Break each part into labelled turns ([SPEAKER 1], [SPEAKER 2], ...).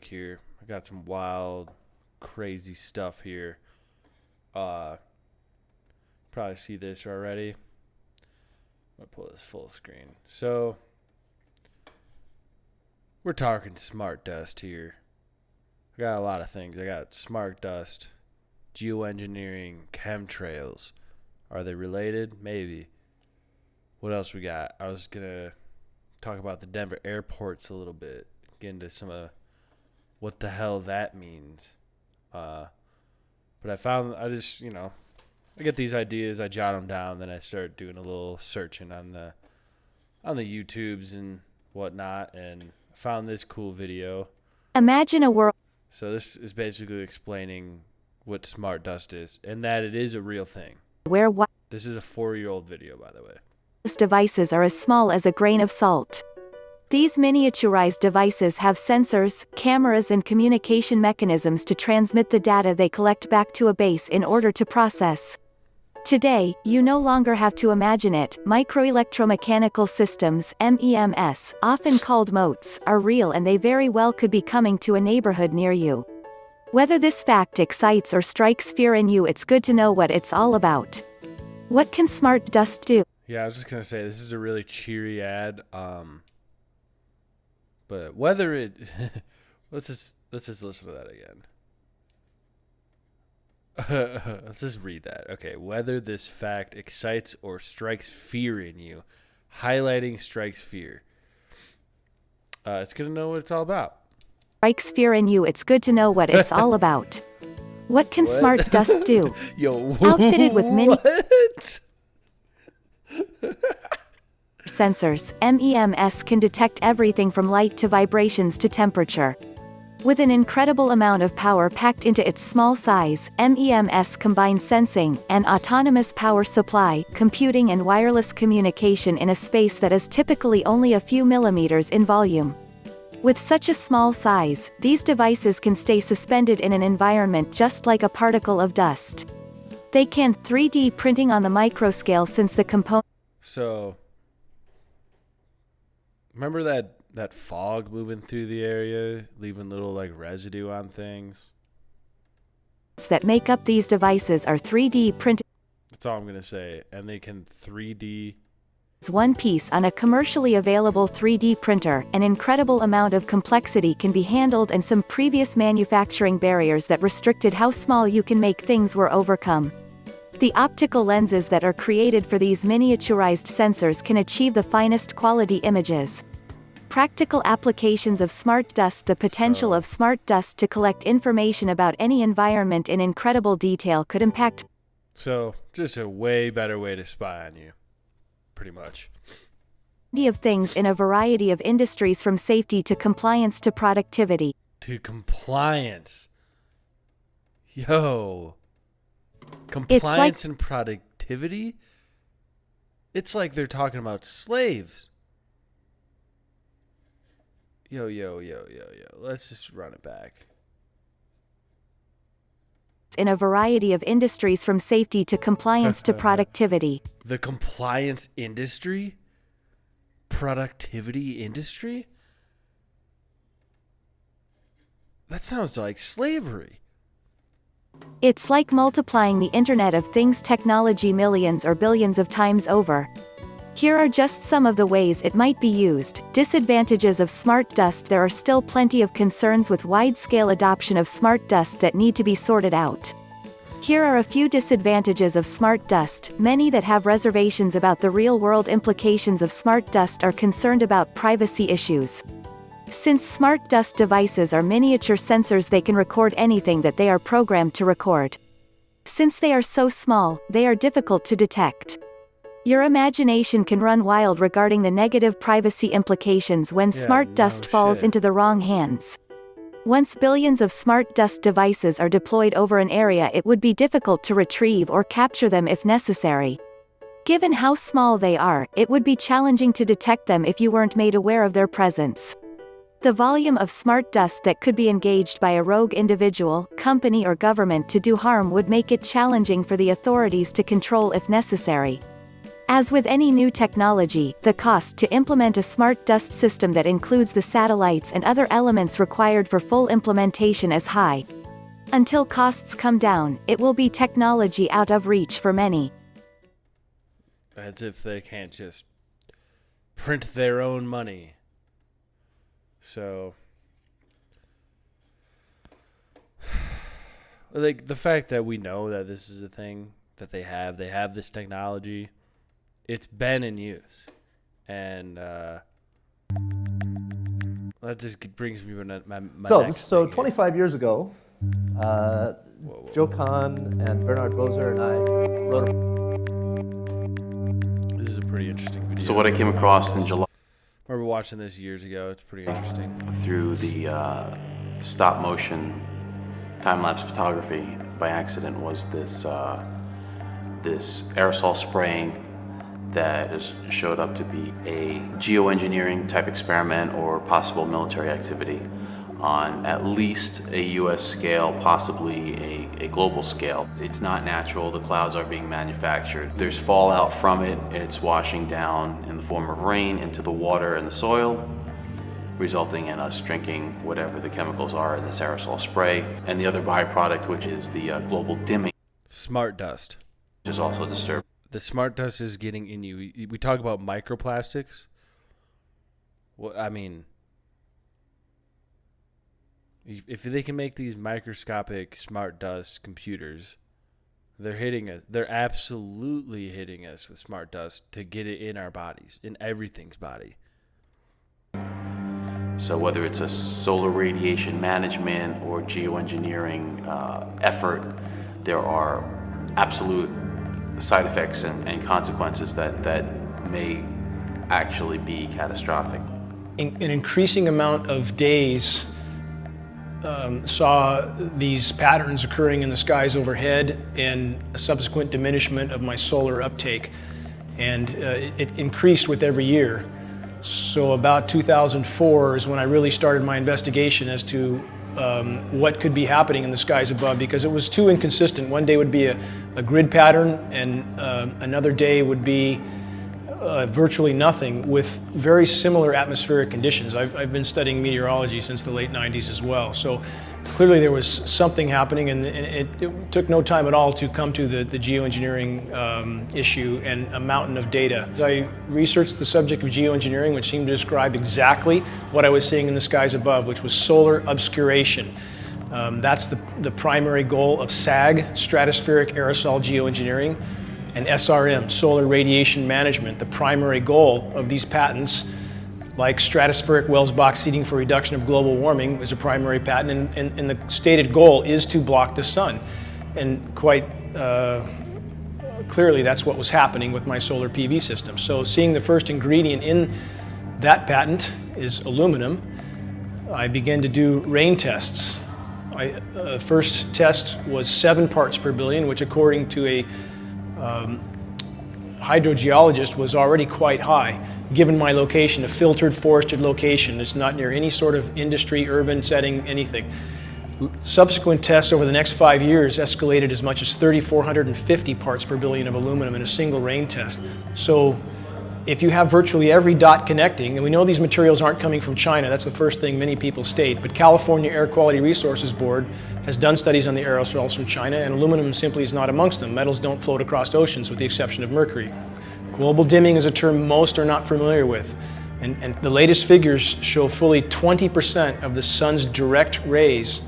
[SPEAKER 1] here. I got some wild, crazy stuff here. Probably see this already. I'm gonna pull this full screen. So we're talking smart dust here. I got a lot of things. I got smart dust, geoengineering, chemtrails. Are they related? Maybe. What else we got? I was gonna talk about the Denver airports a little bit. Get into some of what the hell that means. But I get these ideas, I jot them down, then I start doing a little searching on the YouTubes and whatnot, and I found this cool video.
[SPEAKER 2] Imagine a world.
[SPEAKER 1] So this is basically explaining what smart dust is, and that it is a real thing.
[SPEAKER 2] Where
[SPEAKER 1] This is a 4-year-old video, by the way.
[SPEAKER 2] wireless devices are as small as a grain of salt. These miniaturized devices have sensors, cameras, and communication mechanisms to transmit the data they collect back to a base in order to process. Today, you no longer have to imagine it. Microelectromechanical systems, MEMS, often called motes, are real, and they very well could be coming to a neighborhood near you. Whether this fact excites or strikes fear in you, it's good to know what it's all about. What can smart dust do?
[SPEAKER 1] Yeah, I was just gonna say this is a really cheery ad. But whether it let's just listen to that again. Let's just read that. Okay, whether this fact excites or strikes fear in you, highlighting strikes fear. It's gonna know what it's all about.
[SPEAKER 2] Strikes fear in you, it's good to know what it's all about. What can smart dust do?
[SPEAKER 1] Yo,
[SPEAKER 2] Outfitted with mini
[SPEAKER 1] what?
[SPEAKER 2] sensors, MEMS can detect everything from light to vibrations to temperature. With an incredible amount of power packed into its small size, MEMS combines sensing, an autonomous power supply, computing, and wireless communication in a space that is typically only a few millimeters in volume. With such a small size, these devices can stay suspended in an environment just like a particle of dust. They can 3D printing on the microscale since the components
[SPEAKER 1] So, remember that fog moving through the area, leaving little like residue on things?
[SPEAKER 2] that make up these devices are 3D printed
[SPEAKER 1] That's all I'm gonna say. And they can 3D.
[SPEAKER 2] as one piece on a commercially available 3D printer. An incredible amount of complexity can be handled, and some previous manufacturing barriers that restricted how small you can make things were overcome. The optical lenses that are created for these miniaturized sensors can achieve the finest quality images. Practical applications of smart dust. The potential of smart dust to collect information about any environment in incredible detail could impact
[SPEAKER 1] So, just a way better way to spy on you. Pretty much.
[SPEAKER 2] plenty of things in a variety of industries, from safety to compliance to productivity.
[SPEAKER 1] To compliance. Yo. Compliance and productivity? It's like they're talking about slaves. Yo. Let's just run it back.
[SPEAKER 2] In a variety of industries, from safety to compliance to productivity.
[SPEAKER 1] The compliance industry? Productivity industry? That sounds like slavery.
[SPEAKER 2] It's like multiplying the Internet of Things technology millions or billions of times over. Here are just some of the ways it might be used. Disadvantages of smart dust. There are still plenty of concerns with wide-scale adoption of smart dust that need to be sorted out. Here are a few disadvantages of smart dust. Many that have reservations about the real-world implications of smart dust are concerned about privacy issues. Since smart dust devices are miniature sensors, they can record anything that they are programmed to record. Since they are so small, they are difficult to detect. Your imagination can run wild regarding the negative privacy implications when smart dust falls into the wrong hands. Once billions of smart dust devices are deployed over an area, it would be difficult to retrieve or capture them if necessary. Given how small they are, it would be challenging to detect them if you weren't made aware of their presence. The volume of smart dust that could be engaged by a rogue individual, company, or government to do harm would make it challenging for the authorities to control if necessary. As with any new technology, the cost to implement a smart dust system that includes the satellites and other elements required for full implementation is high. Until costs come down, it will be technology out of reach for many.
[SPEAKER 1] As if they can't just print their own money. So, like, the fact that we know that this is a thing that they have this technology, it's been in use. And that just brings me to my next
[SPEAKER 3] So
[SPEAKER 1] thing
[SPEAKER 3] 25 years ago, Joe Kahn and Bernard Bozer and I wrote
[SPEAKER 1] This is a pretty interesting video.
[SPEAKER 4] So what I came across in July,
[SPEAKER 1] I remember watching this years ago. It's pretty interesting.
[SPEAKER 4] through the stop motion time-lapse photography by accident, was this this aerosol spraying that showed up to be a geoengineering type experiment or possible military activity on at least a US scale, possibly a global scale. It's not natural, the clouds are being manufactured. There's fallout from it, it's washing down in the form of rain into the water and the soil, resulting in us drinking whatever the chemicals are in this aerosol spray. And the other byproduct, which is the global dimming,
[SPEAKER 1] Smart dust.
[SPEAKER 4] which is also disturbing.
[SPEAKER 1] The smart dust is getting in you. We talk about microplastics. Well, I mean, if they can make these microscopic smart dust computers, they're hitting us. They're absolutely hitting us with smart dust to get it in our bodies, in everything's body.
[SPEAKER 4] So whether it's a solar radiation management or geoengineering effort, there are absolute side effects and consequences that may actually be catastrophic.
[SPEAKER 5] An increasing amount of days saw these patterns occurring in the skies overhead and a subsequent diminishment of my solar uptake. And it increased with every year. So about 2004 is when I really started my investigation as to what could be happening in the skies above, because it was too inconsistent. One day would be a grid pattern, and another day would be virtually nothing, with very similar atmospheric conditions. I've been studying meteorology since the late 90s as well. So clearly there was something happening, and it took no time at all to come to the geoengineering issue and a mountain of data. I researched the subject of geoengineering, which seemed to describe exactly what I was seeing in the skies above, which was solar obscuration. That's the primary goal of SAG, stratospheric aerosol geoengineering, and SRM, solar radiation management. The primary goal of these patents, like stratospheric Wells-Box seeding for reduction of global warming, is a primary patent, and the stated goal is to block the sun. And quite clearly that's what was happening with my solar PV system. So seeing the first ingredient in that patent is aluminum, I began to do rain tests. First test was 7 parts per billion, which according to a hydrogeologist was already quite high, given my location, a filtered forested location. It's not near any sort of industry, urban setting, anything. Subsequent tests over the next 5 years escalated as much as 3,450 parts per billion of aluminum in a single rain test. So if you have virtually every dot connecting, and we know these materials aren't coming from China, that's the first thing many people state, but California Air Quality Resources Board has done studies on the aerosols from China, and aluminum simply is not amongst them. Metals don't float across oceans with the exception of mercury. Global dimming is a term most are not familiar with, and the latest figures show fully 20% of the sun's direct rays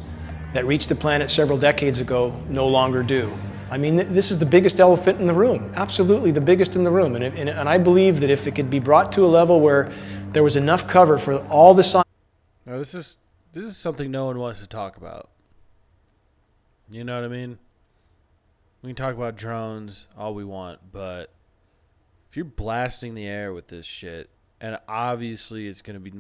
[SPEAKER 5] that reached the planet several decades ago no longer do. I mean, this is the biggest elephant in the room, absolutely the biggest in the room. And I believe that if it could be brought to a level where there was enough cover for all the science.
[SPEAKER 1] Now, this is something no one wants to talk about. You know what I mean? We can talk about drones all we want, but if you're blasting the air with this shit, and obviously it's going to be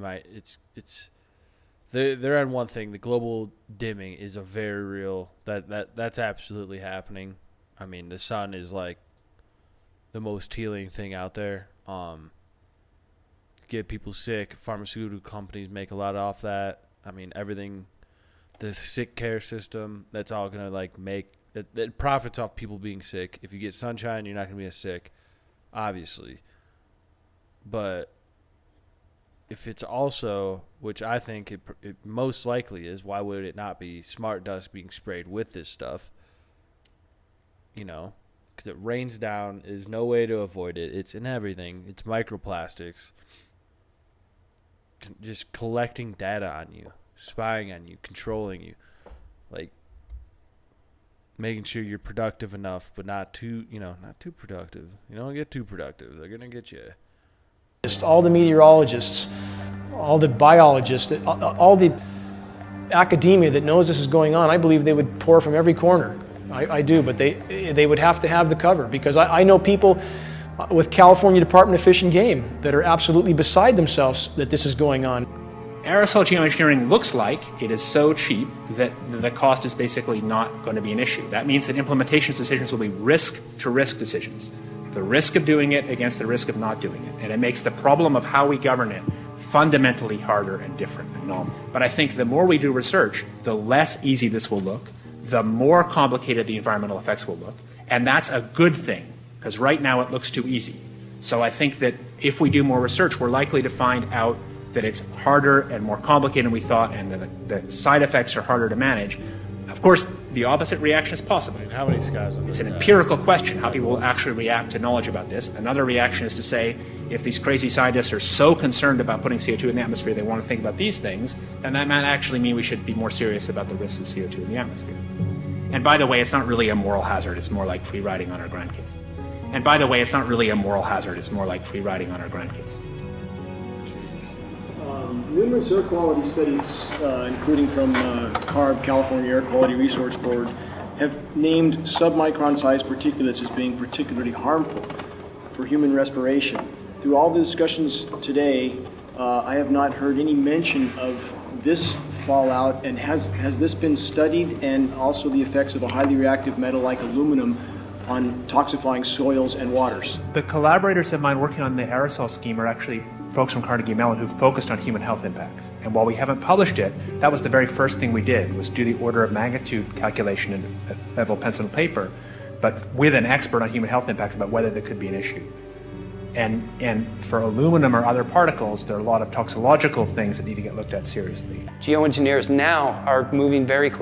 [SPEAKER 1] they're on one thing. The global dimming is a very real, that's absolutely happening. I mean, the sun is like the most healing thing out there. Get people sick. Pharmaceutical companies make a lot off that. I mean, everything, the sick care system, that's all gonna like make it profits off people being sick. If you get sunshine, you're not gonna be as sick. obviously. But if it's also, which I think it most likely is, why would it not be smart dust being sprayed with this stuff? You know, because it rains down. There's no way to avoid it. It's in everything. It's microplastics. Just collecting data on you, spying on you, controlling you. Like, making sure you're productive enough, but not too productive. You don't get too productive. They're going to get you.
[SPEAKER 5] Just all the meteorologists, all the biologists, all the academia that knows this is going on, I believe they would pour from every corner. I do, but they would have to have the cover, because I know people with California Department of Fish and Game that are absolutely beside themselves that this is going on.
[SPEAKER 6] Aerosol geoengineering looks like it is so cheap that the cost is basically not going to be an issue. That means that implementation decisions will be risk-to-risk decisions. The risk of doing it against the risk of not doing it. And it makes the problem of how we govern it fundamentally harder and different and novel. But I think the more we do research, the less easy this will look, the more complicated the environmental effects will look. And that's a good thing, because right now it looks too easy. So I think that if we do more research, we're likely to find out that it's harder and more complicated than we thought, and that the side effects are harder to manage. Of course, the opposite reaction is possible.
[SPEAKER 1] I mean, how many skies?
[SPEAKER 6] It's an empirical question, how people will actually react to knowledge about this. Another reaction is to say, if these crazy scientists are so concerned about putting CO2 in the atmosphere, they want to think about these things, then that might actually mean we should be more serious about the risks of CO2 in the atmosphere. And by the way, it's not really a moral hazard, it's more like free riding on our grandkids. And by the way, it's not really a moral hazard, it's more like free riding on our grandkids.
[SPEAKER 7] Numerous air quality studies, including from CARB, California Air Quality Resource Board, have named submicron-sized particulates as being particularly harmful for human respiration. Through all the discussions today, I have not heard any mention of this fallout, and has this been studied, and also the effects of a highly reactive metal like aluminum on toxifying soils and waters?
[SPEAKER 6] The collaborators of mine working on the aerosol scheme are actually folks from Carnegie Mellon who focused on human health impacts. And while we haven't published it, that was the very first thing we did, was do the order of magnitude calculation in level pencil and paper, but with an expert on human health impacts about whether there could be an issue. And for aluminum or other particles, there are a lot of toxicological things that need to get looked at seriously.
[SPEAKER 8] Geoengineers now are moving very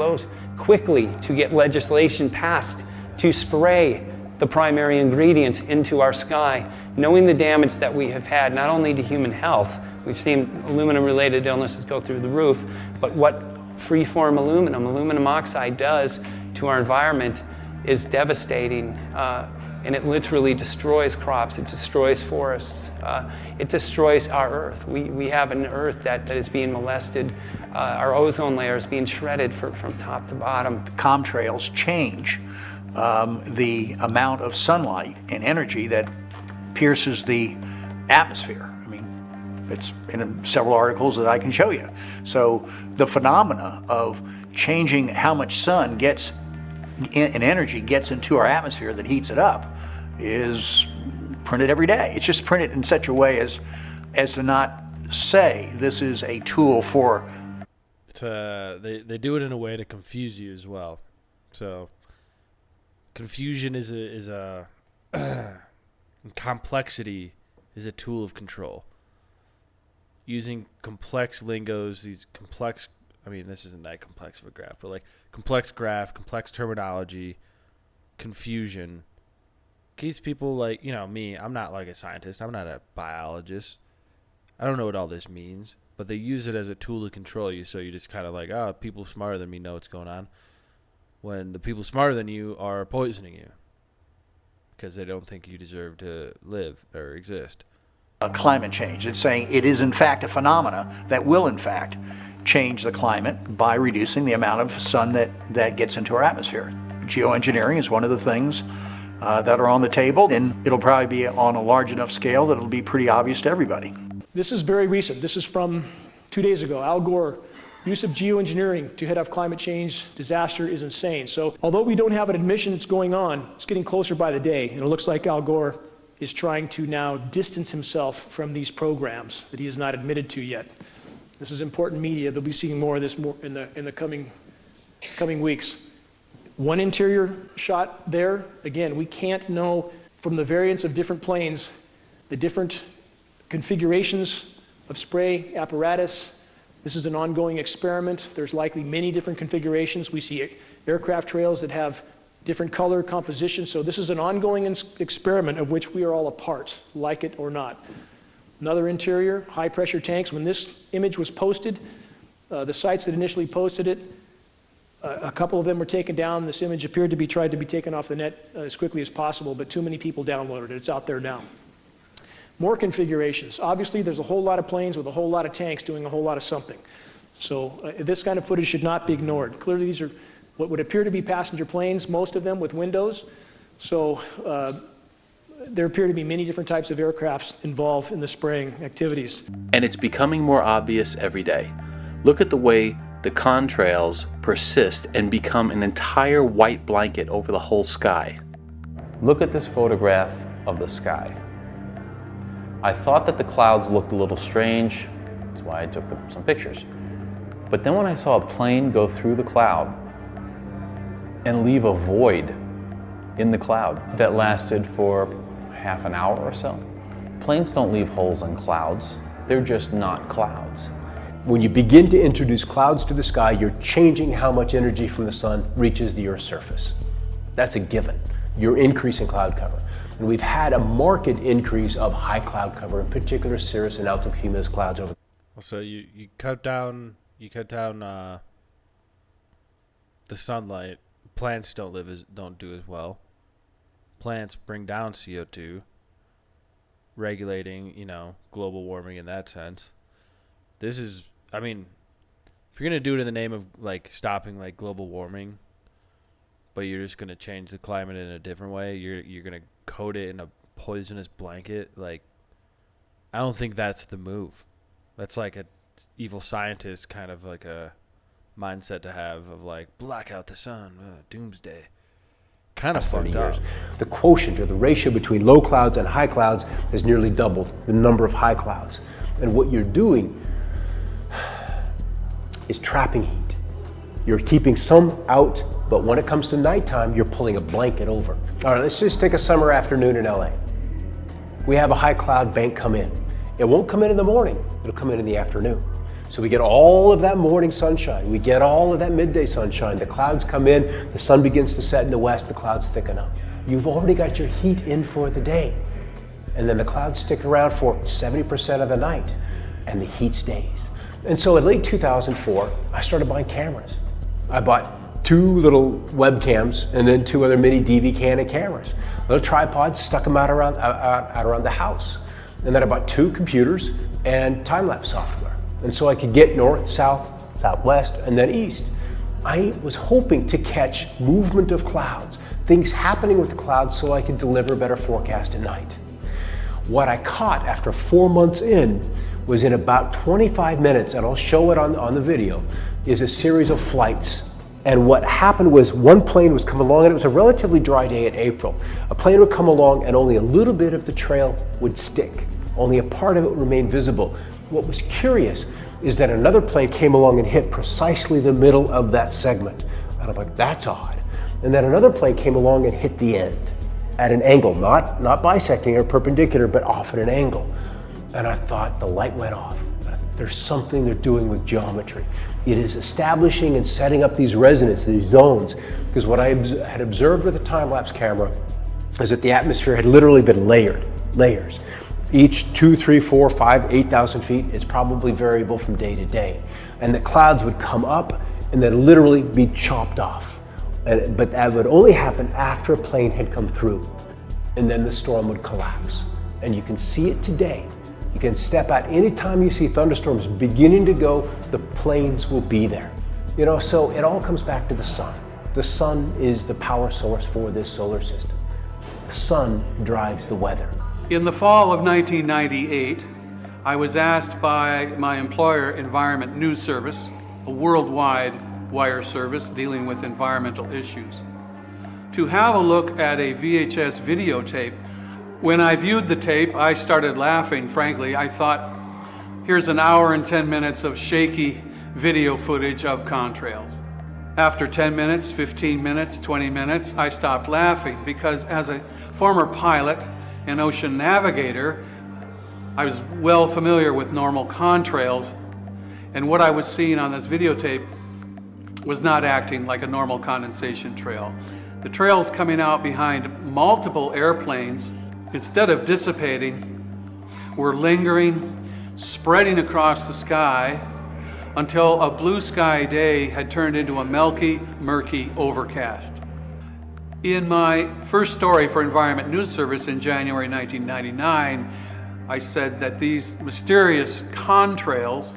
[SPEAKER 8] quickly to get legislation passed to spray the primary ingredients into our sky, knowing the damage that we have had not only to human health, we've seen aluminum-related illnesses go through the roof, but what free-form aluminum oxide does to our environment is devastating. And it literally destroys crops, it destroys forests, it destroys our Earth. We have an Earth that is being molested. Our ozone layer is being shredded from top to bottom.
[SPEAKER 9] Chemtrails change the amount of sunlight and energy that pierces the atmosphere. I mean, it's in several articles that I can show you. So the phenomena of changing how much sun gets and energy gets into our atmosphere that heats it up is printed every day. It's just printed in such a way as to not say this is a tool for.
[SPEAKER 1] They do it in a way to confuse you as well. So confusion is a complexity is a tool of control. Using complex lingos, these complex. I mean, this isn't that complex of a graph, but like complex graph, complex terminology, confusion keeps people like, me, I'm not like a scientist. I'm not a biologist. I don't know what all this means, but they use it as a tool to control you. So you just kind of like, people smarter than me know what's going on, when the people smarter than you are poisoning you because they don't think you deserve to live or exist.
[SPEAKER 9] Climate change. It's saying it is in fact a phenomena that will in fact change the climate by reducing the amount of sun that gets into our atmosphere. Geoengineering is one of the things that are on the table, and it'll probably be on a large enough scale that it'll be pretty obvious to everybody.
[SPEAKER 5] This is very recent. This is from 2 days ago. Al Gore, use of geoengineering to head off climate change disaster is insane. So although we don't have an admission that's going on, it's getting closer by the day, and it looks like Al Gore is trying to now distance himself from these programs that he has not admitted to yet. This is important media. They'll be seeing more of this in the coming weeks. One interior shot there. Again, we can't know from the variants of different planes, the different configurations of spray apparatus. This is an ongoing experiment. There's likely many different configurations. We see aircraft trails that have different color composition. So this is an ongoing experiment of which we are all a part, like it or not. Another interior, high pressure tanks. When this image was posted, the sites that initially posted it, a couple of them were taken down. This image appeared to be tried to be taken off the net as quickly as possible, but too many people downloaded it. It's out there now. More configurations. Obviously, there's a whole lot of planes with a whole lot of tanks doing a whole lot of something. So this kind of footage should not be ignored. Clearly, these are what would appear to be passenger planes, most of them with windows. So there appear to be many different types of aircrafts involved in the spraying activities.
[SPEAKER 4] And it's becoming more obvious every day. Look at the way the contrails persist and become an entire white blanket over the whole sky. Look at this photograph of the sky. I thought that the clouds looked a little strange, that's why I took some pictures. But then when I saw a plane go through the cloud and leave a void in the cloud that lasted for half an hour or so. Planes don't leave holes in clouds, they're just not clouds.
[SPEAKER 10] When you begin to introduce clouds to the sky, you're changing how much energy from the sun reaches the Earth's surface. That's a given. You're increasing cloud cover. And we've had a marked increase of high cloud cover, in particular cirrus and altocumulus clouds over.
[SPEAKER 1] So you cut down the sunlight. Plants don't do as well. Plants bring down CO2, regulating, global warming in that sense. This is, if you're gonna do it in the name of stopping global warming, but you're just gonna change the climate in a different way, you're gonna coat it in a poisonous blanket. I don't think that's the move. That's like a evil scientist kind of a mindset to have of black out the sun, doomsday. Kind of fucked up.
[SPEAKER 10] The quotient or the ratio between low clouds and high clouds has nearly doubled the number of high clouds. And what you're doing is trapping heat. You're keeping some out, but when it comes to nighttime, you're pulling a blanket over. All right, let's just take a summer afternoon in LA. We have a high cloud bank come in. It won't come in the morning, it'll come in the afternoon. So we get all of that morning sunshine, we get all of that midday sunshine, the clouds come in, the sun begins to set in the west, the clouds thicken up. You've already got your heat in for the day. And then the clouds stick around for 70% of the night, and the heat stays. And so in late 2004, I started buying cameras. I bought 2 little webcams and then 2 other mini DV Canon cameras. Little tripods, stuck them out around the house. And then I bought 2 computers and time-lapse software. And so I could get north, south, southwest, and then east. I was hoping to catch movement of clouds, things happening with the clouds so I could deliver a better forecast at night. What I caught after 4 months in was in about 25 minutes, and I'll show it on the video, is a series of flights. And what happened was one plane was coming along, and it was a relatively dry day in April. A plane would come along and only a little bit of the trail would stick. Only a part of it would remain visible. What was curious is that another plane came along and hit precisely the middle of that segment. And I'm like, that's odd. And then another plane came along and hit the end at an angle, not bisecting or perpendicular, but off at an angle. And I thought the light went off. There's something they're doing with geometry. It is establishing and setting up these resonances, these zones, because what I had observed with a time-lapse camera is that the atmosphere had literally been layers. Each 2, 3, 4, 5, 8,000 feet is probably variable from day to day. And the clouds would come up and then literally be chopped off. But that would only happen after a plane had come through. And then the storm would collapse. And you can see it today. You can step out anytime you see thunderstorms beginning to go, the planes will be there. So it all comes back to the sun. The sun is the power source for this solar system. The sun drives the weather.
[SPEAKER 11] In the fall of 1998, I was asked by my employer, Environment News Service, a worldwide wire service dealing with environmental issues, to have a look at a VHS videotape. When I viewed the tape, I started laughing, frankly. I thought, here's an hour and 10 minutes of shaky video footage of contrails. After 10 minutes, 15 minutes, 20 minutes, I stopped laughing because as a former pilot and ocean navigator, I was well familiar with normal contrails, and what I was seeing on this videotape was not acting like a normal condensation trail. The trails coming out behind multiple airplanes, instead of dissipating, were lingering, spreading across the sky until a blue sky day had turned into a milky, murky overcast. In my first story for Environment News Service in January 1999, I said that these mysterious contrails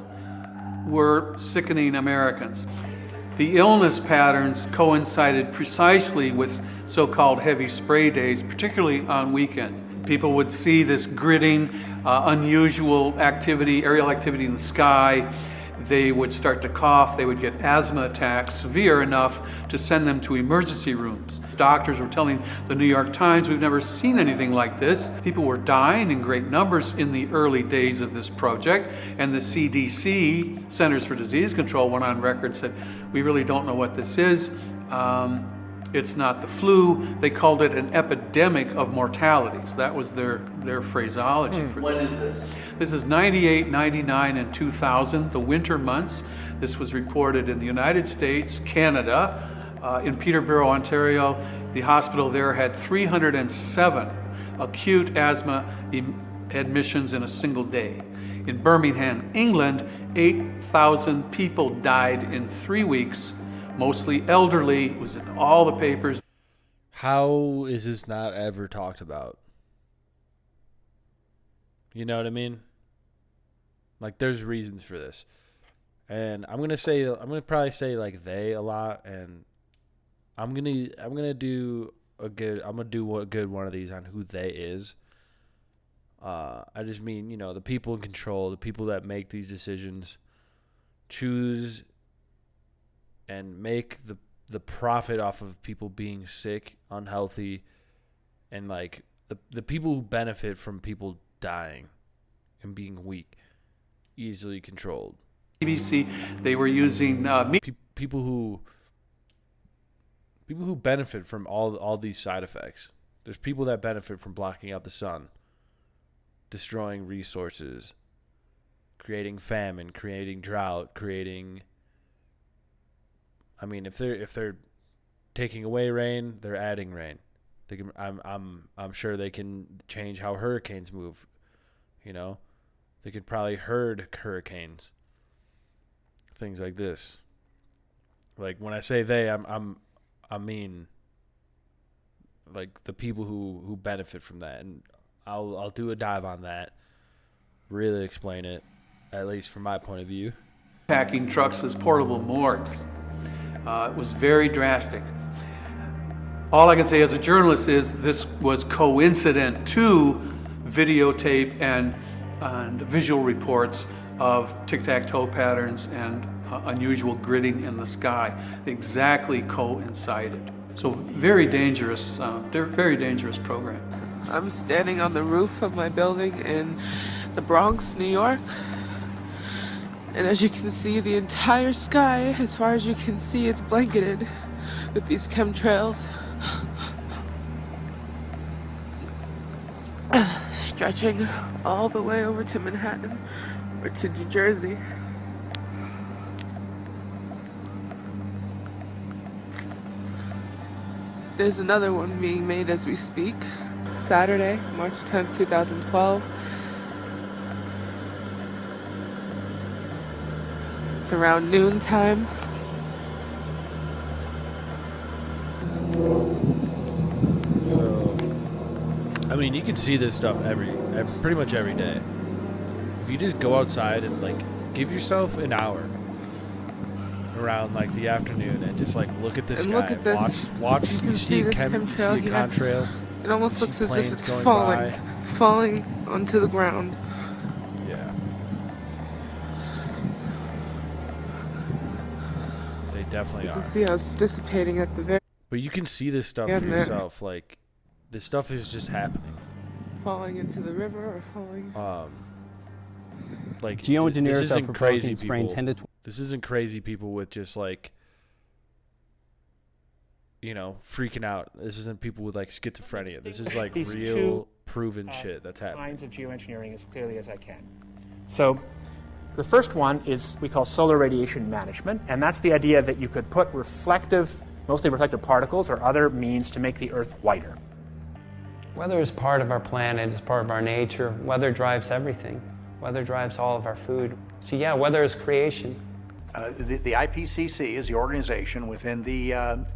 [SPEAKER 11] were sickening Americans. The illness patterns coincided precisely with so-called heavy spray days, particularly on weekends. People would see this gritting, unusual activity, aerial activity in the sky. They would start to cough. They would get asthma attacks, severe enough to send them to emergency rooms. Doctors were telling the New York Times, we've never seen anything like this. People were dying in great numbers in the early days of this project, and the CDC, Centers for Disease Control, went on record and said, we really don't know what this is. It's not the flu. They called it an epidemic of mortalities. That was their phraseology for this.
[SPEAKER 3] When is this?
[SPEAKER 11] This is 98, 99, and 2000, the winter months. This was reported in the United States, Canada. In Peterborough, Ontario, the hospital there had 307 acute asthma admissions in a single day. In Birmingham, England, 8,000 people died in 3 weeks, mostly elderly. It was in all the papers.
[SPEAKER 1] How is this not ever talked about? You know what I mean? Like, there's reasons for this. And I'm gonna probably say like they a lot, and I'm gonna do a good one of these on who they is. I just mean, you know, the people in control, the people that make these decisions, choose and make the profit off of people being sick, unhealthy, and like the people who benefit from people dying and being weak, easily controlled.
[SPEAKER 11] BBC, they were using
[SPEAKER 1] people who benefit from all these side effects. There's people that benefit from blocking out the sun, destroying resources, creating famine, creating drought, creating. I mean, if they're taking away rain, they're adding rain. They can. I'm sure they can change how hurricanes move. You know, they could probably herd hurricanes. Things like this. Like when I say they, I mean like the people who benefit from that, and I'll do a dive on that, really explain it, at least from my point of view.
[SPEAKER 11] Packing trucks as portable morgues. It was very drastic. All I can say as a journalist is this was coincident to videotape and visual reports of tic-tac-toe patterns and unusual gritting in the sky. They exactly coincided. So very dangerous program.
[SPEAKER 12] I'm standing on the roof of my building in the Bronx, New York. And as you can see, the entire sky, as far as you can see, it's blanketed with these chemtrails. Stretching all the way over to Manhattan or to New Jersey. There's another one being made as we speak. Saturday, March 10th, 2012. It's around noon time.
[SPEAKER 1] So, I mean, you can see this stuff pretty much every day. If you just go outside and like give yourself an hour around like the afternoon and just like look at this
[SPEAKER 12] and
[SPEAKER 1] sky.
[SPEAKER 12] Look at this.
[SPEAKER 1] Watch.
[SPEAKER 12] You can see this chemtrail here.
[SPEAKER 1] Contrail.
[SPEAKER 12] It almost looks as if it's
[SPEAKER 1] falling
[SPEAKER 12] onto the ground.
[SPEAKER 1] Yeah. They definitely
[SPEAKER 12] You
[SPEAKER 1] are.
[SPEAKER 12] can see how it's dissipating at the very.
[SPEAKER 1] But you can see this stuff for yourself. Like, this stuff is just happening.
[SPEAKER 12] Falling into the river or falling.
[SPEAKER 1] Like,
[SPEAKER 13] geoengineers
[SPEAKER 1] this
[SPEAKER 13] are
[SPEAKER 1] isn't
[SPEAKER 13] proposing
[SPEAKER 1] crazy
[SPEAKER 13] spraying
[SPEAKER 1] people.
[SPEAKER 13] 10 to 20.
[SPEAKER 1] This isn't crazy people with just like freaking out. This isn't people with like schizophrenia. This is like
[SPEAKER 6] These
[SPEAKER 1] real
[SPEAKER 6] two,
[SPEAKER 1] proven shit that's happening.
[SPEAKER 6] Kinds of geoengineering as clearly as I can. So the first one is we call solar radiation management, and that's the idea that you could put mostly reflective particles or other means to make the Earth whiter.
[SPEAKER 8] Weather is part of our planet, it's part of our nature. Weather drives everything. Weather drives all of our food. So yeah, weather is creation.
[SPEAKER 9] The IPCC is the organization within the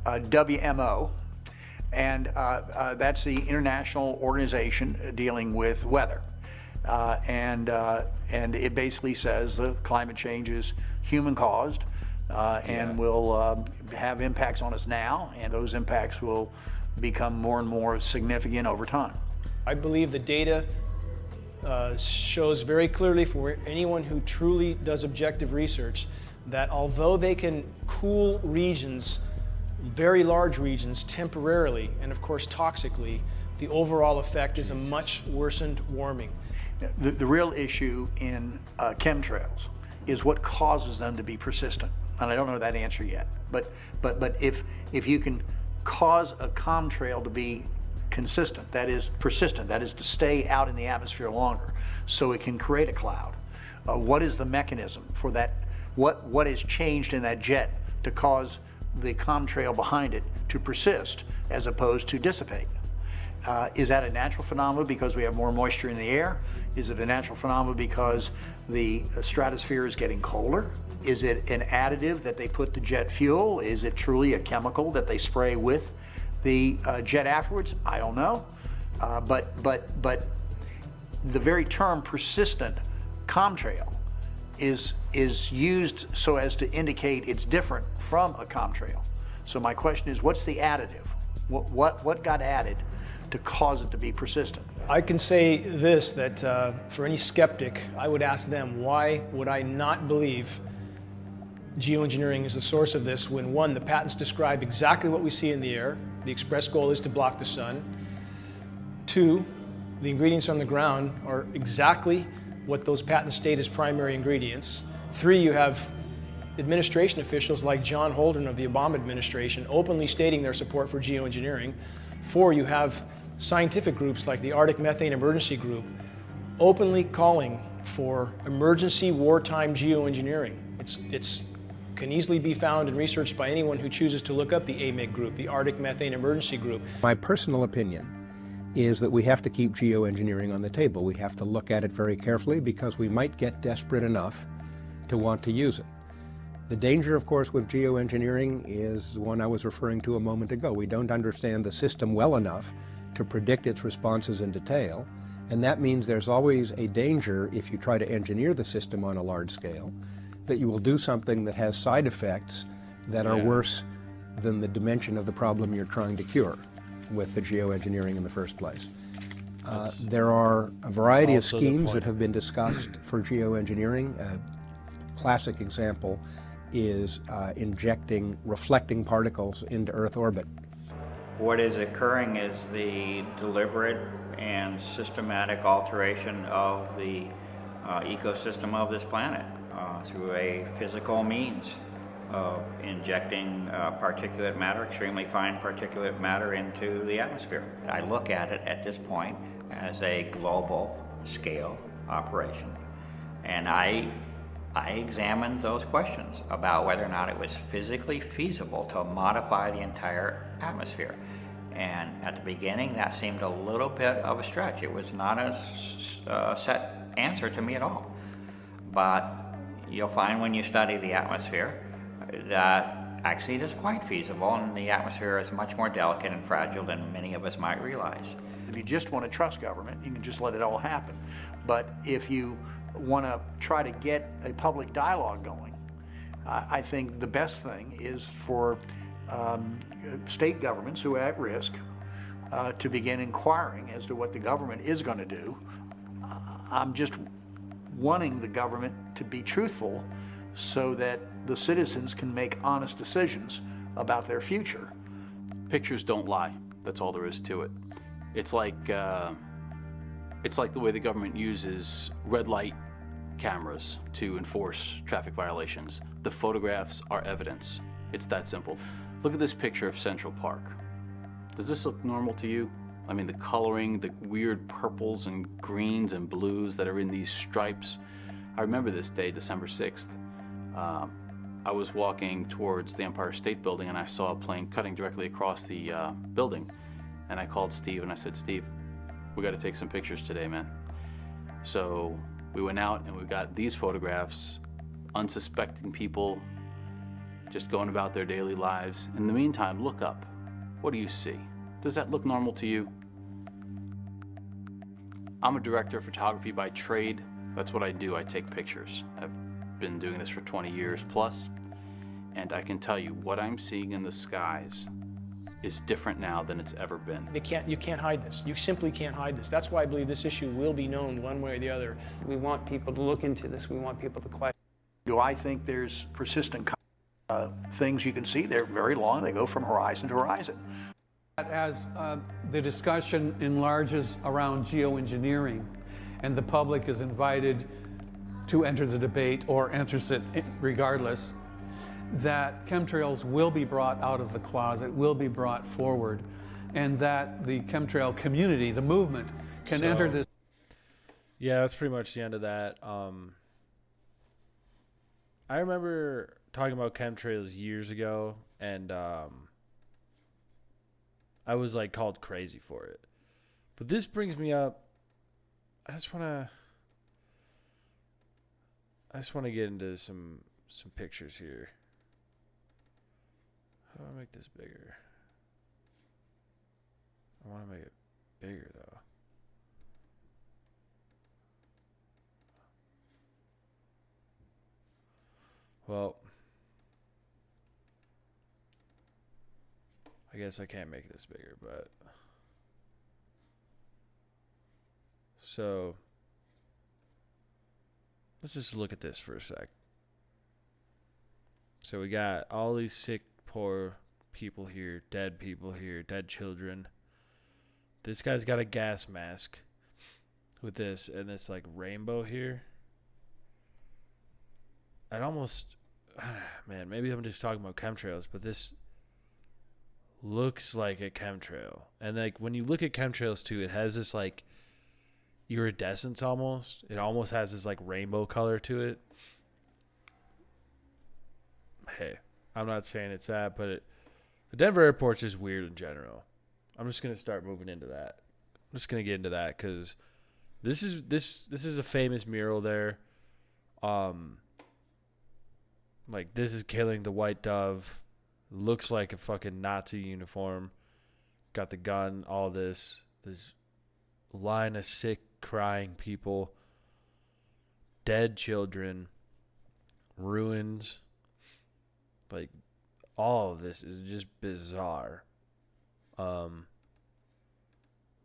[SPEAKER 9] WMO, and that's the international organization dealing with weather. And it basically says the climate change is human-caused and will have impacts on us now, and those impacts will become more and more significant over time.
[SPEAKER 5] I believe the data shows very clearly for anyone who truly does objective research that although they can cool regions, very large regions, temporarily and of course toxically, the overall effect is a much worsened warming.
[SPEAKER 9] The real issue in chemtrails is what causes them to be persistent. And I don't know that answer yet. But if you can cause a chemtrail to be consistent, that is persistent, that is to stay out in the atmosphere longer, so it can create a cloud. What is the mechanism for that? What has changed in that jet to cause the chemtrail behind it to persist as opposed to dissipate? Is that a natural phenomenon because we have more moisture in the air? Is it a natural phenomenon because the stratosphere is getting colder? Is it an additive that they put to jet fuel? Is it truly a chemical that they spray with the jet afterwards? I don't know. But the very term persistent chemtrail is used so as to indicate it's different from a chemtrail. So my question is, what's the additive? What got added to cause it to be persistent?
[SPEAKER 5] I can say this, that for any skeptic, I would ask them, why would I not believe geoengineering is the source of this when, one, the patents describe exactly what we see in the air. The express goal is to block the sun. Two, the ingredients on the ground are exactly what those patents state as primary ingredients. Three, you have administration officials like John Holden of the Obama administration openly stating their support for geoengineering. Four, you have scientific groups like the Arctic Methane Emergency Group openly calling for emergency wartime geoengineering. It can easily be found and researched by anyone who chooses to look up the AMIG group, the Arctic Methane Emergency Group.
[SPEAKER 10] My personal opinion is that we have to keep geoengineering on the table. We have to look at it very carefully because we might get desperate enough to want to use it. The danger, of course, with geoengineering is the one I was referring to a moment ago. We don't understand the system well enough to predict its responses in detail, and that means there's always a danger if you try to engineer the system on a large scale that you will do something that has side effects that are worse than the dimension of the problem you're trying to cure with the geoengineering in the first place. There are a variety of schemes that have been discussed for geoengineering. A classic example is injecting reflecting particles into Earth orbit.
[SPEAKER 13] What is occurring is the deliberate and systematic alteration of the ecosystem of this planet through a physical means of injecting particulate matter, extremely fine particulate matter, into the atmosphere. I look at it at this point as a global scale operation, and I examined those questions about whether or not it was physically feasible to modify the entire atmosphere. And at the beginning, that seemed a little bit of a stretch. It was not a set answer to me at all. But you'll find when you study the atmosphere that actually it is quite feasible, and the atmosphere is much more delicate and fragile than many of us might realize.
[SPEAKER 9] If you just want to trust government, you can just let it all happen. But if you want to try to get a public dialogue going, I think the best thing is for state governments who are at risk to begin inquiring as to what the government is going to do. I'm just wanting the government to be truthful so that the citizens can make honest decisions about their future.
[SPEAKER 4] Pictures don't lie. That's all there is to it. It's like the way the government uses red light cameras to enforce traffic violations. The photographs are evidence. It's that simple. Look at this picture of Central Park. Does this look normal to you? I mean, the coloring, the weird purples and greens and blues that are in these stripes. I remember this day, December 6th. I was walking towards the Empire State Building and I saw a plane cutting directly across the building. And I called Steve and I said, Steve, we got to take some pictures today, man. So we went out and we got these photographs, unsuspecting people just going about their daily lives. In the meantime, look up. What do you see? Does that look normal to you? I'm a director of photography by trade. That's what I do. I take pictures. I've been doing this for 20 years plus, and I can tell you what I'm seeing in the skies is different now than it's ever been.
[SPEAKER 5] You can't hide this. You simply can't hide this. That's why I believe this issue will be known one way or the other.
[SPEAKER 8] We want people to look into this. We want people to question.
[SPEAKER 9] Do I think there's persistent things you can see? They're very long. They go from horizon to horizon.
[SPEAKER 11] As the discussion enlarges around geoengineering and the public is invited to enter the debate or enters it regardless, that chemtrails will be brought out of the closet, will be brought forward, and that the chemtrail community, the movement, can enter this.
[SPEAKER 1] Yeah, that's pretty much the end of that. I remember talking about chemtrails years ago, and I was like called crazy for it. But this brings me up. I just want to get into some pictures here. How do I make this bigger? I want to make it bigger though. Well, I guess I can't make this bigger, but so let's just look at this for a sec. So we got all these sick, poor people here, dead children. This guy's got a gas mask with this and this like rainbow here. I'd almost, man, maybe I'm just talking about chemtrails, but this looks like a chemtrail. And like when you look at chemtrails too, it has this like iridescence almost. It almost has this like rainbow color to it. Hey, I'm not saying it's that, but the Denver airport's just weird in general. I'm just gonna start moving into that. I'm just gonna get into that because this is a famous mural there. Like this is killing the white dove. Looks like a fucking Nazi uniform. Got the gun. All this. There's a line of sick, crying people. Dead children. Ruins. Like, all of this is just bizarre. What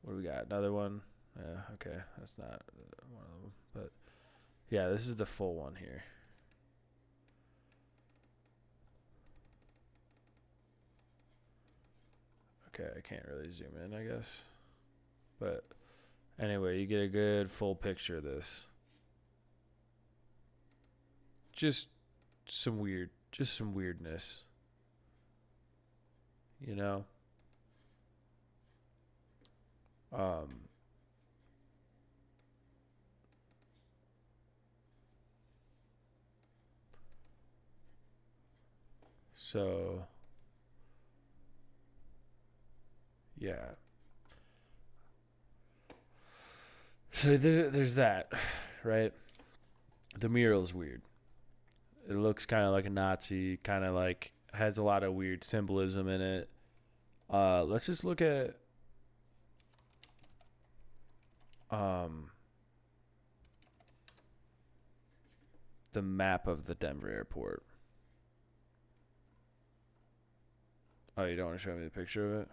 [SPEAKER 1] do we got? Another one? Yeah, okay. That's not one of them. But, yeah, this is the full one here. Okay, I can't really zoom in, I guess. But, anyway, you get a good full picture of this. Just some weirdness. You know? So, yeah. So there's that, right? The mural's weird. It looks kind of like a Nazi, kind of like has a lot of weird symbolism in it. Let's just look at the map of the Denver airport. Oh, you don't want to show me the picture of it?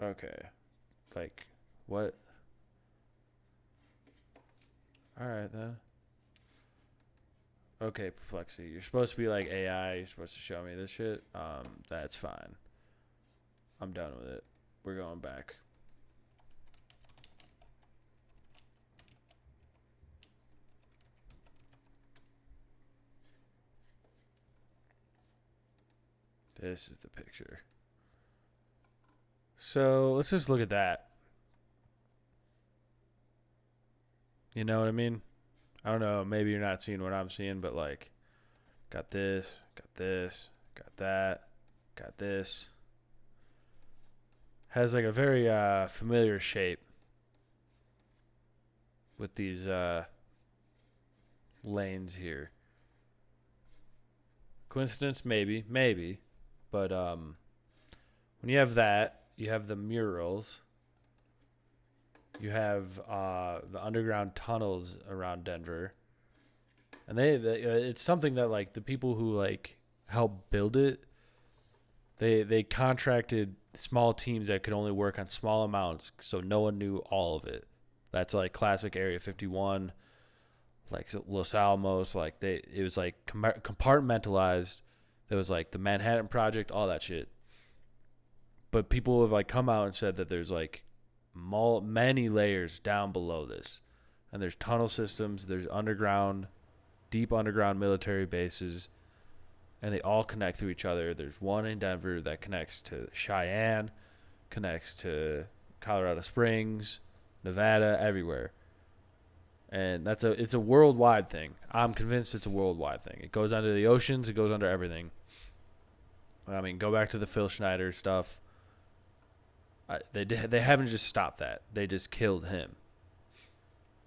[SPEAKER 1] Okay. Like, what? Alright then. Okay, Perplexity. You're supposed to be like AI. You're supposed to show me this shit. That's fine. I'm done with it. We're going back. This is the picture. So let's just look at that. You know what I mean? I don't know. Maybe you're not seeing what I'm seeing, but like, got this, got this, got that, got this. Has like a very familiar shape with these lanes here. Coincidence? Maybe. But when you have that, you have the murals. You have the underground tunnels around Denver. And it's something that like the people who like helped build it, they contracted small teams that could only work on small amounts, so no one knew all of it. That's like classic Area 51, like Los Alamos, like it was like compartmentalized. There was like the Manhattan Project, all that shit. But people have like come out and said that there's like many layers down below this, and there's tunnel systems, there's deep underground military bases, and they all connect to each other. There's one in Denver that connects to Cheyenne, connects to Colorado Springs, Nevada, everywhere. And it's a worldwide thing. I'm convinced it's a worldwide thing. It goes under the oceans, it goes under everything. I mean, go back to the Phil Schneider stuff. They haven't just stopped that. They just killed him.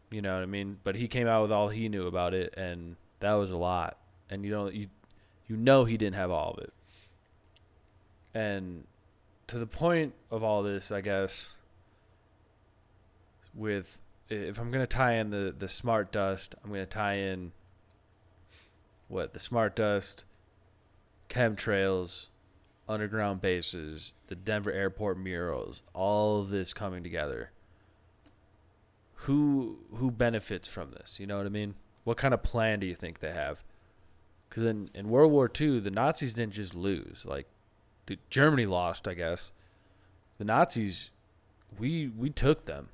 [SPEAKER 1] You know what I mean? But he came out with all he knew about it, and that was a lot. And you know he didn't have all of it. And to the point of all this, I guess, if I'm going to tie in the smart dust, I'm going to tie in the smart dust, chemtrails, underground bases, the Denver airport murals, all of this coming together. Who benefits from this? You know what I mean? What kind of plan do you think they have? Because in World War II, the Nazis didn't just lose. Like, Germany lost, I guess. The Nazis, we took them.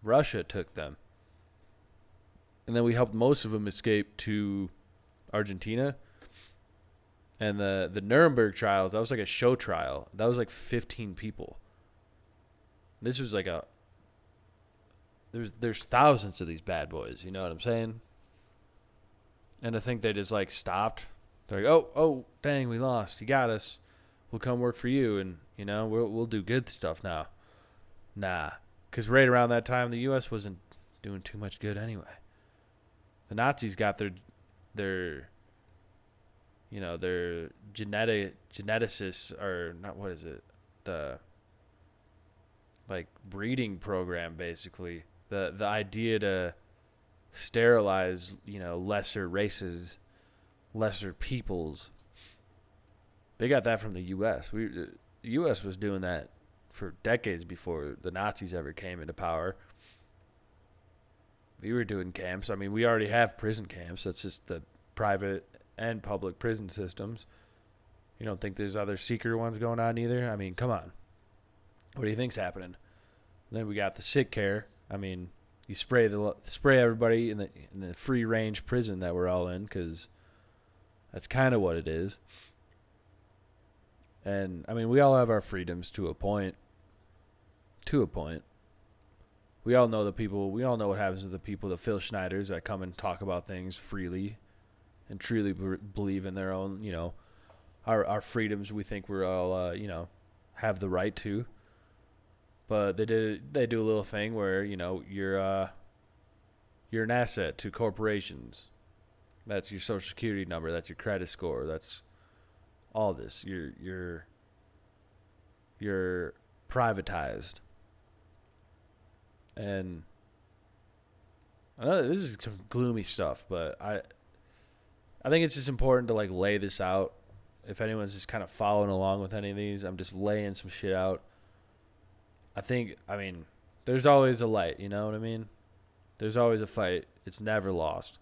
[SPEAKER 1] Russia took them. And then we helped most of them escape to Argentina. And the Nuremberg trials, that was like a show trial. That was like 15 people. This was like there's thousands of these bad boys, you know what I'm saying? And I think they just like stopped. They're like, oh, dang, we lost. You got us. We'll come work for you, and you know we'll do good stuff now. Nah, because right around that time, the U.S. wasn't doing too much good anyway. The Nazis got their geneticists, or not, what is it? The like breeding program, basically. The idea to sterilize, lesser races, lesser peoples. They got that from the U.S. The U.S. was doing that for decades before the Nazis ever came into power. We were doing camps. I mean, we already have prison camps. That's just the private and public prison systems. You don't think there's other secret ones going on either? I mean, come on. What do you think's happening? Then we got the sick care. I mean, you spray everybody in the free range prison that we're all in, because that's kind of what it is. And I mean, we all have our freedoms to a point. To a point. We all know we all know what happens to the people, the Phil Schneiders that come and talk about things freely and truly believe in their own, our freedoms. We think we're all, have the right to. But they do a little thing where, you're an asset to corporations. That's your social security number. That's your credit score. That's all this. You're privatized. And I know this is some gloomy stuff, but I think it's just important to like lay this out. If anyone's just kind of following along with any of these, I'm just laying some shit out. I mean, there's always a light, you know what I mean? There's always a fight. It's never lost.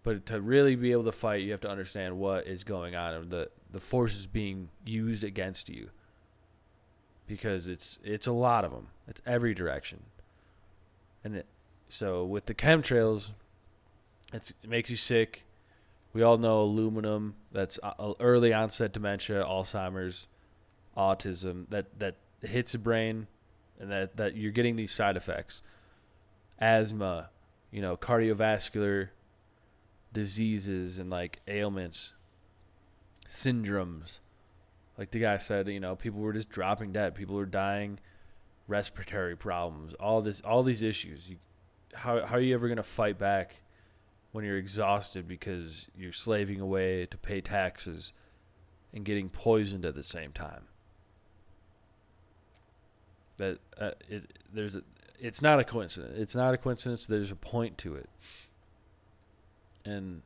[SPEAKER 1] But to really be able to fight, you have to understand what is going on and the forces being used against you. Because it's a lot of them. It's every direction. And so with the chemtrails, it makes you sick. We all know aluminum, that's early onset dementia, Alzheimer's, autism, that hits the brain, and that you're getting these side effects. Asthma, cardiovascular diseases and like ailments, syndromes. Like the guy said, people were just dropping dead. People were dying, respiratory problems, all these issues. How are you ever going to fight back when you're exhausted because you're slaving away to pay taxes and getting poisoned at the same time? It's not a coincidence. It's not a coincidence. There's a point to it. And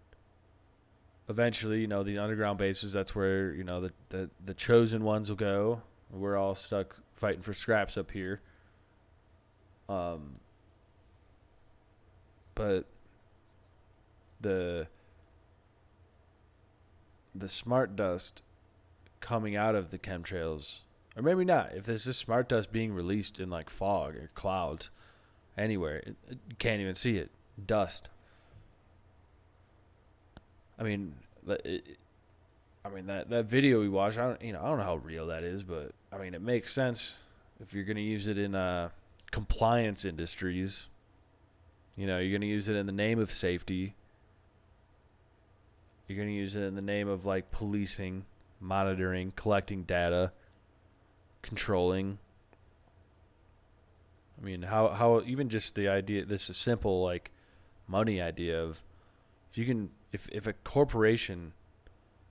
[SPEAKER 1] eventually, the underground bases, that's where, the chosen ones will go. We're all stuck fighting for scraps up here. But the smart dust coming out of the chemtrails, or maybe not, if there's just smart dust being released in like fog or clouds anywhere, you can't even see it. Dust. I mean, that video we watched, I don't know how real that is, but I mean, it makes sense if you're going to use it in compliance industries. You're going to use it in the name of safety. You're going to use it in the name of like policing, monitoring, collecting data, controlling. I mean, how even just the idea, this is simple like money idea of if a corporation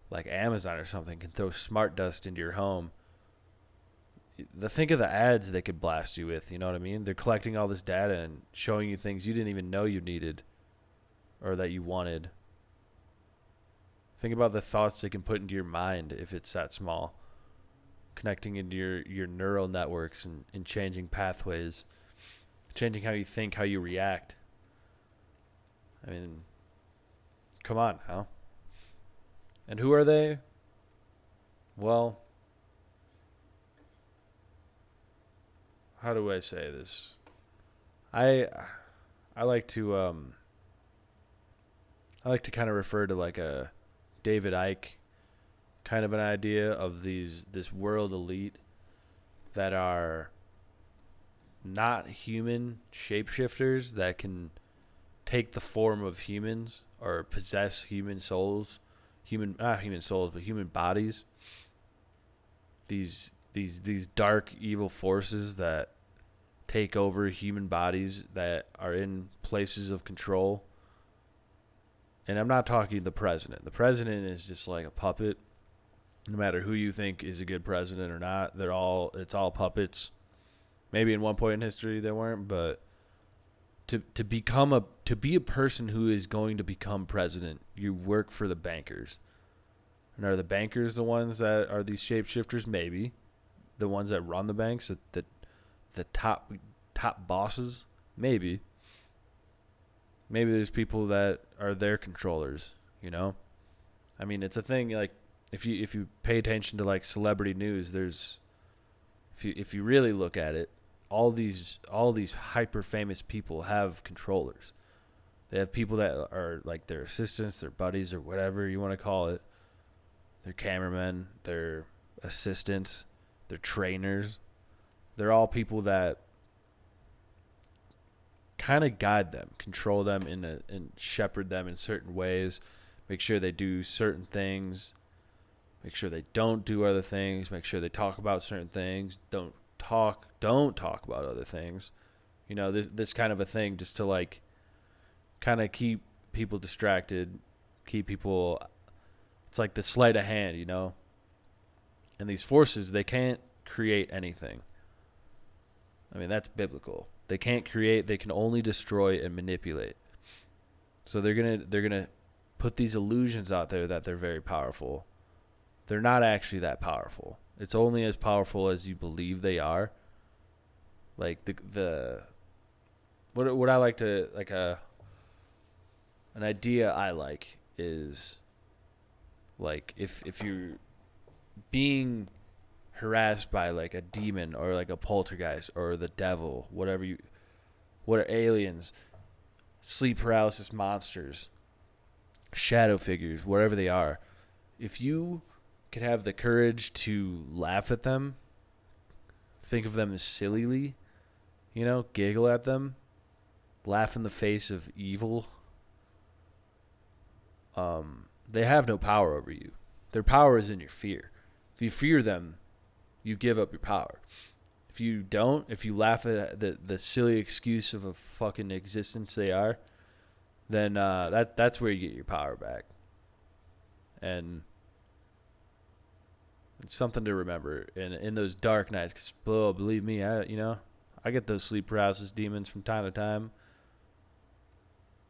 [SPEAKER 1] like Amazon or something can throw smart dust into your home, think of the ads they could blast you with, you know what I mean? They're collecting all this data and showing you things you didn't even know you needed or that you wanted. Think about the thoughts they can put into your mind if it's that small. Connecting into your neural networks and changing pathways. Changing how you think, how you react. I mean, come on now. And who are they? Well, how do I say this? I like to kind of refer to like a David Icke kind of an idea of this world elite that are not human shapeshifters that can take the form of humans or possess human souls, not human souls, but human bodies. These dark evil forces that take over human bodies that are in places of control. And I'm not talking the president. The president is just like a puppet. No matter who you think is a good president or not, it's all puppets. Maybe in one point in history they weren't, but to be a person who is going to become president, you work for the bankers. And are the bankers the ones that are these shapeshifters? Maybe. The ones that run the banks, the top bosses? Maybe. Maybe there's people that are their controllers, I mean, it's a thing, like, if you pay attention to, like, celebrity news, there's, if you really look at it, all these hyper famous people have controllers. They have people that are like their assistants, their buddies, or whatever you want to call it. Their cameramen, their assistants, their trainers. They're all people that kind of guide them, control them, and shepherd them in certain ways. Make sure they do certain things. Make sure they don't do other things. Make sure they talk about certain things. Don't talk about other things. This kind of a thing, just to like kind of keep people distracted, keep people. It's like the sleight of hand, And these forces, they can't create anything. I mean, that's biblical. They can't create, they can only destroy and manipulate. So they're gonna put these illusions out there that they're very powerful. They're not actually that powerful. It's only as powerful as you believe they are. Like what I like to, like an idea I like is like if you're being harassed by like a demon or like a poltergeist or the devil, what are aliens, sleep paralysis monsters, shadow figures, whatever they are, if you could have the courage to laugh at them, think of them as sillily, giggle at them, laugh in the face of evil, they have no power over you. Their power is in your fear. If you fear them, you give up your power. If you don't, if you laugh at the silly excuse of a fucking existence they are, then that's where you get your power back. And it's something to remember in those dark nights. Because, believe me, I get those sleep paralysis demons from time to time.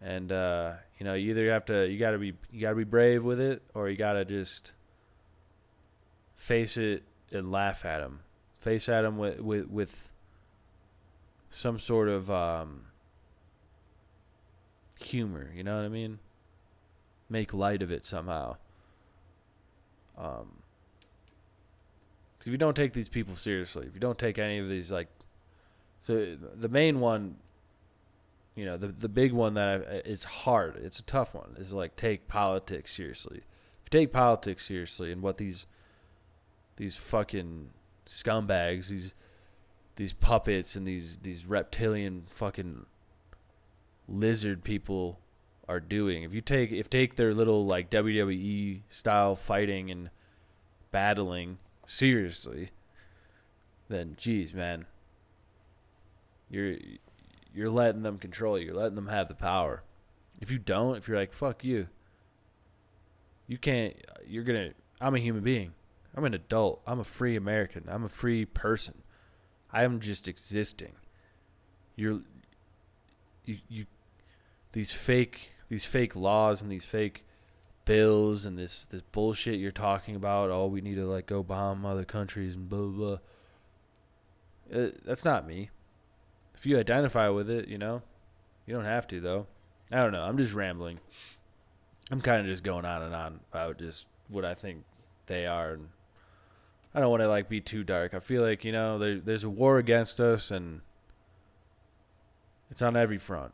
[SPEAKER 1] And you either you gotta be brave with it, or you gotta just face it and laugh at them. Face at them with some sort of humor. You know what I mean? Make light of it somehow. Because if you don't take these people seriously, if you don't take any of these, like, so the main one, the big one that is hard, it's a tough one, is like take politics seriously. If you take politics seriously and what these fucking scumbags, these puppets and these reptilian fucking lizard people are doing, if you take their little like WWE style fighting and battling seriously, then geez, man, you're letting them control you. You're letting them have the power. If you don't, if you're like, fuck you, you can't, I'm a human being. I'm an adult. I'm a free American. I'm a free person. I am just existing. You these fake laws and these fake bills and this bullshit you're talking about, oh, we need to like go bomb other countries and blah, blah, blah. That's not me. If you identify with it, you don't have to, though. I don't know. I'm just rambling. I'm kind of just going on and on about just what I think they are. And I don't want to like be too dark. I feel like, there's a war against us, and it's on every front.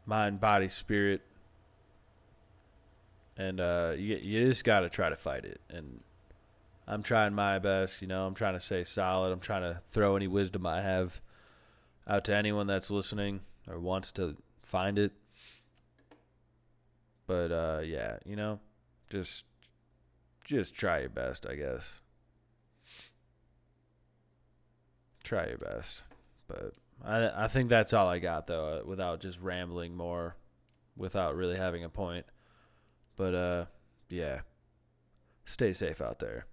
[SPEAKER 1] Mind, body, spirit. And you just got to try to fight it. And I'm trying my best, I'm trying to stay solid. I'm trying to throw any wisdom I have out to anyone that's listening or wants to find it. But yeah, just try your best, I guess. Try your best. But I think that's all I got, though, without just rambling more, without really having a point. But yeah, stay safe out there.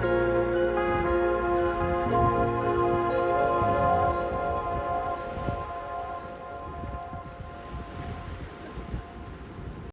[SPEAKER 3] you.